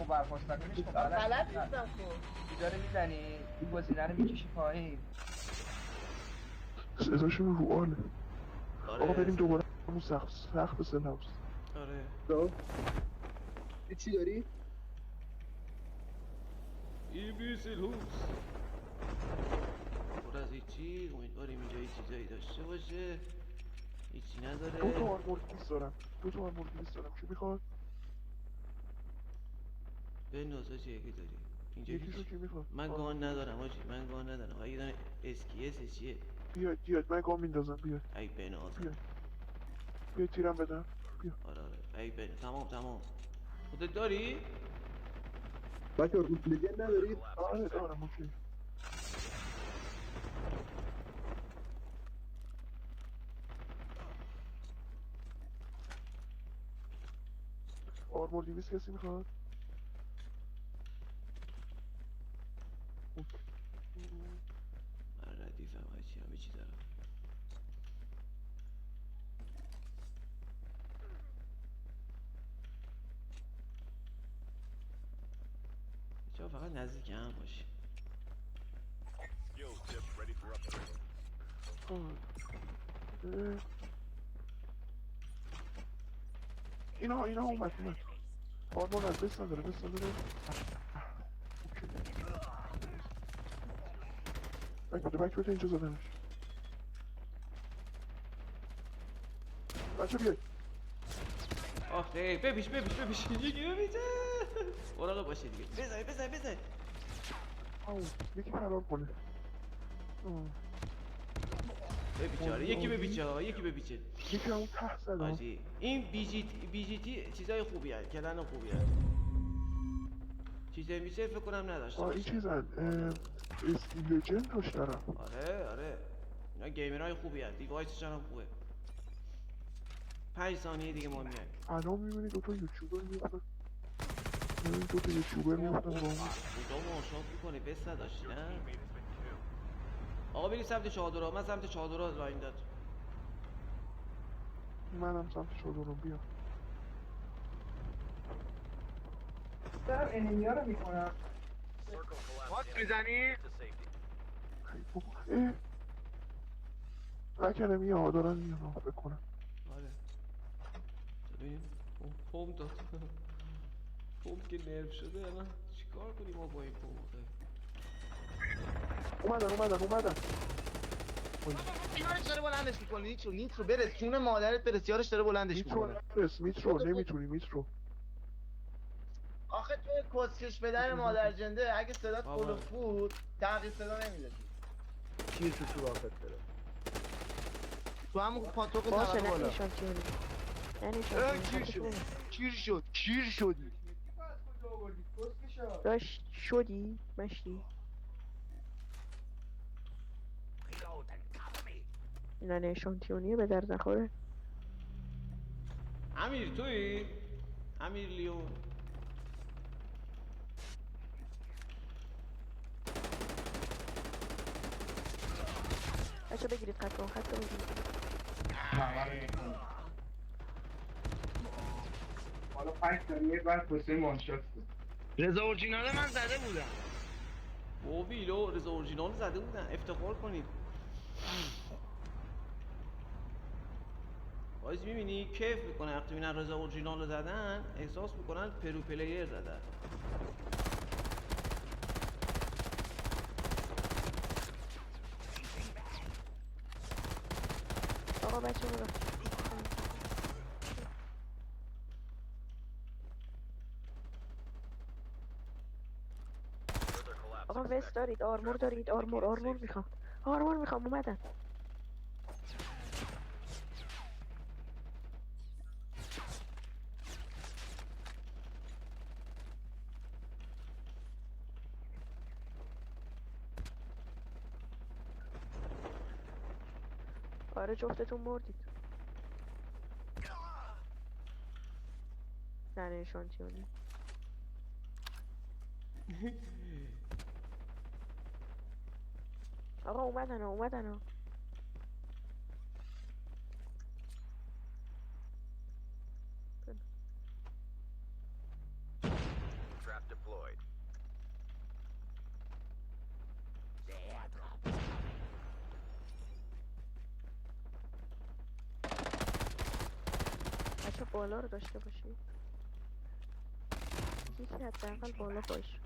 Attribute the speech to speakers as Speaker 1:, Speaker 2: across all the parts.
Speaker 1: خب برخواست نکنیش خب
Speaker 2: غلط نیستم خب
Speaker 1: اینجا رو میزنی این گزینه رو میکشی پایین
Speaker 3: صداشون رو آله.
Speaker 4: آره
Speaker 3: آقا بریم دوباره همون سخت سل هاوس.
Speaker 4: آره
Speaker 5: چی داری؟
Speaker 4: این بیسل هوس پر از هیچی. امیدواریم اینجا یه چیزایی داشته باشه. هیچی نداره.
Speaker 3: 2 تا آرمور 200 دارم 2 تا آرمور 200 دارم کی میخواد؟
Speaker 4: بنداز آجی اگه داری اینجا
Speaker 3: یکیشو
Speaker 4: هیچ.
Speaker 3: کی میخواد؟
Speaker 4: من گان ندارم آجی، من گان ندارم. اگه دانه اسکیس چیه؟
Speaker 3: بیاد من گام میندازم بیاد
Speaker 4: ای بنازم.
Speaker 3: بیاد تیرم بدم بیا.
Speaker 4: آره ای تمام خودت داری؟
Speaker 5: بچه روز لجن ندارید؟
Speaker 3: آره دارم اوکی. آرمور 200 کسی میخواد؟ اوکی.
Speaker 4: من ردیفم آجی، همه چی دارم. چرا فقط نزدیک هم باشی.
Speaker 3: اینا اومد آرمور از بس نداره اوکی. بک بده اینجا زدنش. بچه بیای
Speaker 4: آخه ببیش یکی ببیشه. اوراق باشه دیگه. بزن
Speaker 3: یکی فرار کنه.
Speaker 4: ببیچه. آره یکی ببیچه
Speaker 3: یکی همون ته زدم.
Speaker 4: آجی این بی جی تی چیزای خوبی هست، کلن خوبی هست. چیزای میشه فکر کنم نداشته باشه.
Speaker 3: این چیزن لجند داشت دارم.
Speaker 4: آره اینا گیمرهای خوبی هست. دیوایسشون هم خوبه. 5 ثانیه دیگه ما میایم.
Speaker 3: الان میبینی دوتا یوتیوبر میفتن. دوتا یوتیوبر میفتن با همون
Speaker 4: اونجا ماشاف میکنه بس نداشتی نه؟ آقا بری سمت چادرها. من سمت چادرها لاین داد.
Speaker 3: منم سمت چادرم بیا.
Speaker 1: دارم انمیا رو میکنم
Speaker 2: وات میزنی؟
Speaker 3: نکنه میاه دارن میان بکنم.
Speaker 4: آره ببینیم پوم داد. پوم که نرف شده الان چیکار کنیم ما با این پوم آخه؟
Speaker 3: اومدن
Speaker 2: یارش داره بلندش میکنه. نیترو برس جون مادرت برس. یارش داره بلندش میکنه.
Speaker 3: میترو نمیتونی میترو.
Speaker 2: آخه توی کسکش پدر مادر جنده اگه صدات کلوف بود تغییر صدا نمیدادی.
Speaker 5: کیر تو سوراخت داره.
Speaker 2: تو همون پاتوق
Speaker 6: باشه
Speaker 2: طبقه بالا. کیر شدی.
Speaker 6: داشت شدی مشتی اینا نشانتیونیه به درد نخوره.
Speaker 4: امیر توی؟ امیر لیون
Speaker 6: بچه بگیرید خط رو بگیرید.
Speaker 1: حالا 5 ثانیه بعد پسته مانشاست بود.
Speaker 2: رضا اورجینال من زده بودم.
Speaker 4: ویلو رضا اورجینال زده بودن. افتخار کنید. باید میبینی کیف میکنه وقتی میبینن رضا اورجینال رو زدن. احساس میکنن پرو پلیر زدن.
Speaker 6: آقا بچه برو. آقا وست دارید آرمور دارید آرمور میخوام اومدن. آره جفتتون مردید. نه نشانتیونی. آقا اومدن ها. بالا رو داشته باشید. یکی حداقل بالا باش.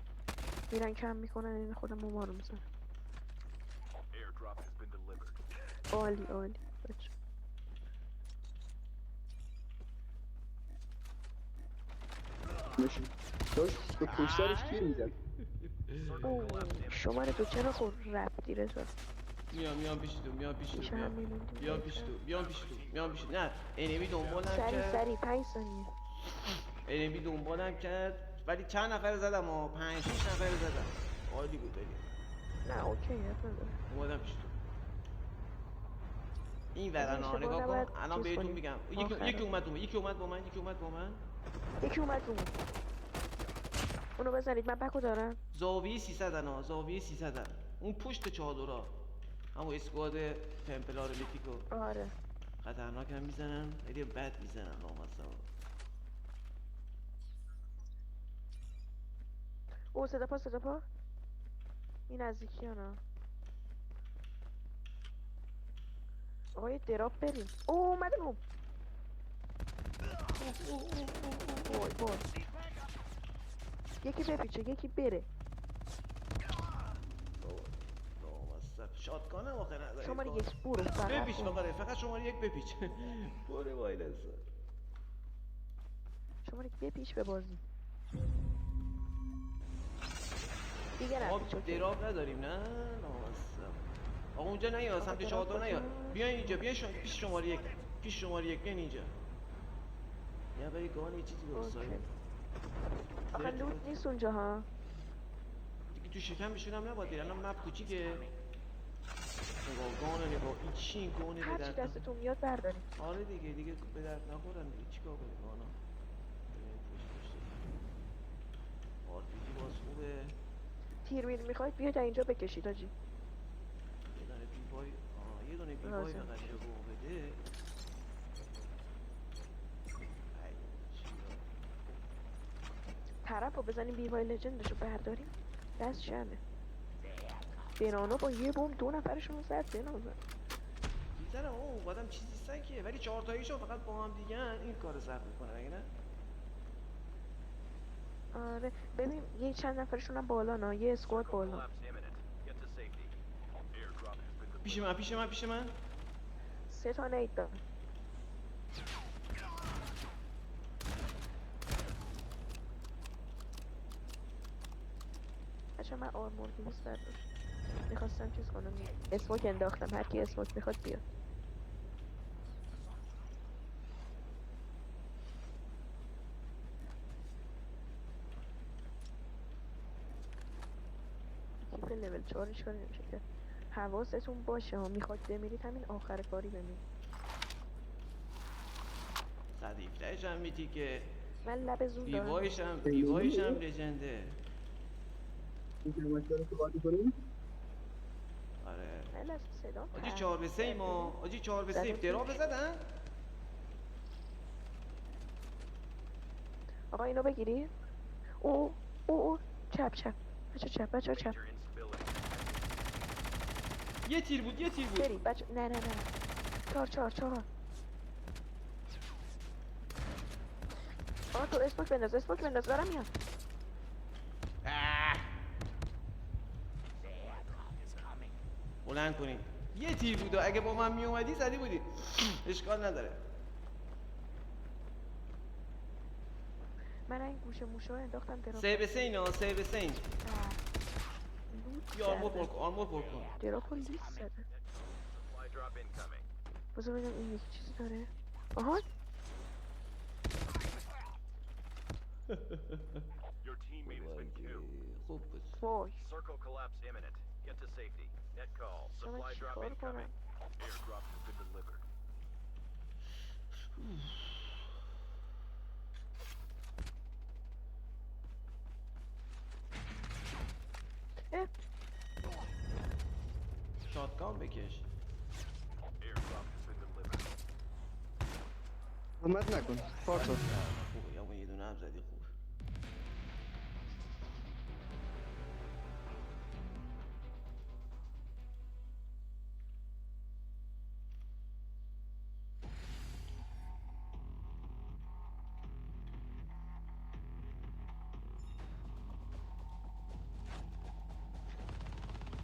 Speaker 6: میرن کم میکنن این خودم ما رو میزن. عالی عالی بچه.
Speaker 5: ماشي داشت به پشترش تیر میزد.
Speaker 6: اوه شماره تو چرا خود رفتی رضا؟
Speaker 4: میام پیش تو، میام پیش تو،
Speaker 6: میشه هم میموندیم
Speaker 4: بیام پیش تو، بیام پیش تو. نه انمی دنبالم
Speaker 6: سری
Speaker 4: کرد،
Speaker 6: سری 5 ثانیه.
Speaker 4: انمی دنبالم کرد ولی چند نفر زدم و 5 6 نفر زدم. عالی بود ولی
Speaker 6: نه اوکی نداره.
Speaker 4: اومدم پیش تو. این ورنا
Speaker 6: اشتباه
Speaker 4: نگاه
Speaker 6: نباید
Speaker 4: کن الان
Speaker 6: چیز
Speaker 4: بهتون
Speaker 6: کنیم.
Speaker 4: میگم.
Speaker 6: آخر.
Speaker 4: یکی اومد با من، یکی اومد با من.
Speaker 6: یکی اومد رو. اونو بزنید من بکو دارم.
Speaker 4: زاویه 300 انا، زاویه 300 ان. اون پشت چادرها همون اسکواد تمپلار میتیکو
Speaker 6: آره
Speaker 4: خطرناک هم میزنن، خیلی بد میزنن لامصب.
Speaker 6: او صدا پا این نزدیکی ها نه. آقای دراپ بریم. او اومده بوم. وای وای یکی بپیچه یکی بره.
Speaker 4: لامصب شاتگانه آخه نداری.
Speaker 6: شماره یک برو
Speaker 4: بپیچ
Speaker 6: فقط.
Speaker 4: فقط شماره یک بپیچ. برو وایلسا.
Speaker 6: شماره بپیچ به بازی. دیگه
Speaker 4: ما
Speaker 6: نپیچ اوکی.
Speaker 4: دراب نداریم نه لامصب. آقا اونجا نیا، سمت
Speaker 6: دراب
Speaker 4: چادر نیا.
Speaker 6: کجا؟
Speaker 4: بیا اینجا، بیا پیش شماره یک. پیش شماره یک بیاین اینجا. یا برای گان یه چیزی درست
Speaker 6: اوکی.
Speaker 4: کنیم.
Speaker 6: آخه لوت نیست اونجا ها.
Speaker 4: دیگه تو شکم بشونم نباید بیرن. الان مپ کوچیکه. نگاه گانه، نگاه این چین گونه به
Speaker 6: هرچی
Speaker 4: درد
Speaker 6: دستتون میاد برداریم.
Speaker 4: آره دیگه به درد نخورن دیگه. چیکار کنیم گانا؟ آرپیجی باز خوبه.
Speaker 6: تیر میر میخواید بیاید اینجا بکشید آجی.
Speaker 4: یه دونه بیوای، یه دونه بیوای
Speaker 6: لازم.
Speaker 4: فقط یه رو بده. ای، چیا؟
Speaker 6: طرف رو بزنیم بیوای لجندشو برداریم. دست شمه. بنانو با یه بوم 2 نفرشون رو زد بنانو.
Speaker 4: میزنم بعدم چیزی سنگیه ولی 4 تاییشو فقط با هم دیگه این کار سخت میکنه اگه نه.
Speaker 6: آره ببین یه چند نفرشون هم بالا نه یه اسکواد بالا.
Speaker 4: پیش من
Speaker 6: 3 تا نید دارم. بچه من آرمور 200 برداشت. میخواستم چیز کنم اسموک انداختم هر کی اسموک میخواد بیاد. کیپ لول 4 کاری نمیشه کرد. حواستون باشه ها میخواد بمیرید همین آخر کاری بمیرید.
Speaker 4: 117 هم میتی که
Speaker 6: من لب زود دارم.
Speaker 4: بیوایش هم لجنده.
Speaker 5: این که همش داره صحبت کنیم.
Speaker 4: آره
Speaker 6: من از صدا
Speaker 4: آجی 4 به 3 ما، آجی 4 به 3 دراب زدن.
Speaker 6: آقا اینو بگیری. او چپ بچه چپ.
Speaker 4: یه تیر بود
Speaker 6: بریم بچه نه 4 آقا تو اسموک بنداز دارم میاد.
Speaker 4: بلند کنید. یه تیر بود اگه با من میومدی زدی بودی. اشکال نداره.
Speaker 6: من این گوشه موشه رو انداختم دراب.
Speaker 4: 3 به 3 اینا، 3 به 3 این. بیا آرمور پر کن.
Speaker 6: دراب لیست زده. بذار ببینم این یکی چیزی داره. آها
Speaker 4: خوب بود.
Speaker 6: وای
Speaker 7: Circle collapse imminent. Get to safety. Net call.
Speaker 6: شما
Speaker 7: Supply drop
Speaker 6: چیکار کنم؟
Speaker 7: incoming. Airdrop has been delivered.
Speaker 4: شاتگان بکش.
Speaker 7: Airdrop has been delivered.
Speaker 5: همت نکن پارسا